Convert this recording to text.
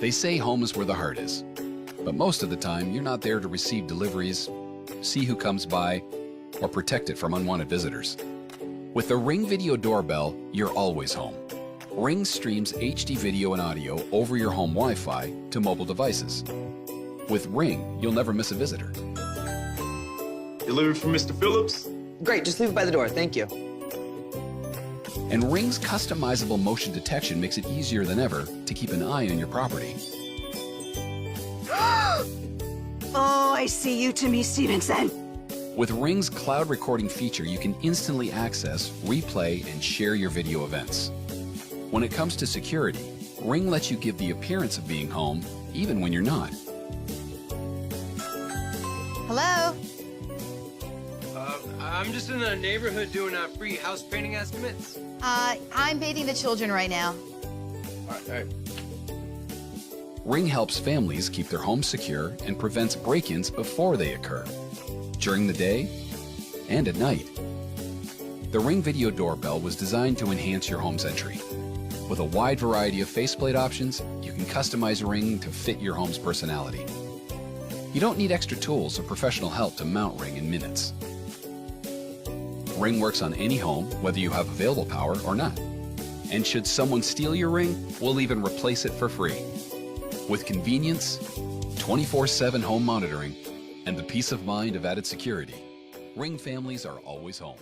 They say home is where the heart is, but most of the time you're not there to receive deliveries, see who comes by, or protect it from unwanted visitors. With the Ring Video Doorbell, you're always home. Ring streams HD video and audio over your home Wi-Fi to mobile devices. With Ring, you'll never miss a visitor. Delivered from Mr. Phillips? Great, just leave it by the door, thank you. And Ring's customizable motion detection makes it easier than ever to keep an eye on your property. Oh, I see you, Timmy Stevenson. With Ring's cloud recording feature, you can instantly access, replay, and share your video events. When it comes to security, Ring lets you give the appearance of being home, even when you're not. Hello? I'm just in the neighborhood doing free house painting estimates. I'm bathing the children right now. All right. Ring helps families keep their homes secure and prevents break-ins before they occur, during the day and at night. The Ring Video Doorbell was designed to enhance your home's entry. With a wide variety of faceplate options, you can customize Ring to fit your home's personality. You don't need extra tools or professional help to mount Ring in minutes. Ring works on any home, whether you have available power or not. And should someone steal your Ring, we'll even replace it for free. With convenience, 24/7 home monitoring, and the peace of mind of added security, Ring families are always home.